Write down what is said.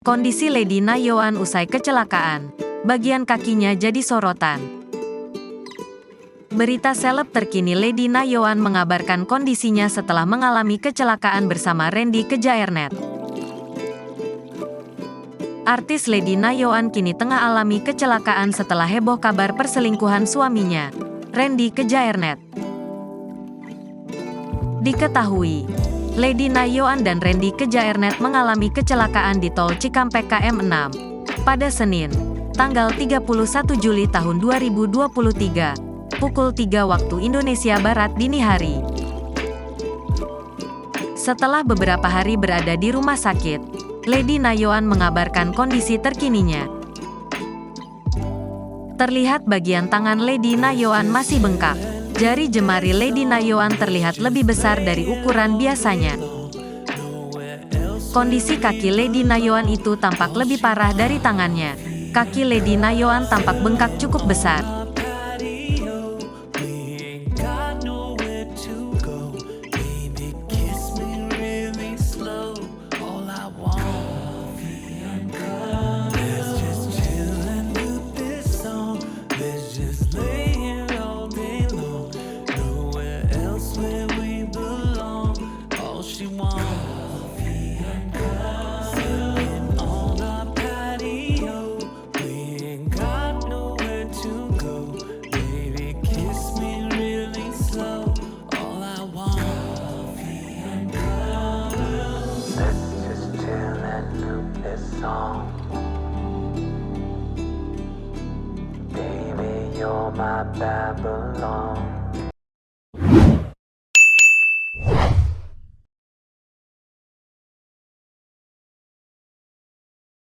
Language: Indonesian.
Kondisi Lady Na Yoan usai kecelakaan. Bagian kakinya jadi sorotan. Berita seleb terkini Lady Na Yoan mengabarkan kondisinya setelah mengalami kecelakaan bersama Randy Kejaernet. Artis Lady Na Yoan kini tengah alami kecelakaan setelah heboh kabar perselingkuhan suaminya, Randy Kejaernet. Diketahui, Lady Na Yoan dan Randy Kejaernet mengalami kecelakaan di Tol Cikampek KM6 pada Senin, tanggal 31 Juli tahun 2023, pukul 3 waktu Indonesia Barat dini hari. Setelah beberapa hari berada di rumah sakit, Lady Na Yoan mengabarkan kondisi terkininya. Terlihat bagian tangan Lady Na Yoan masih bengkak. Jari jemari Lady Na Yoan terlihat lebih besar dari ukuran biasanya. Kondisi kaki Lady Na Yoan itu tampak lebih parah dari tangannya. Kaki Lady Na Yoan tampak bengkak cukup besar. Baby, you're my Babylon.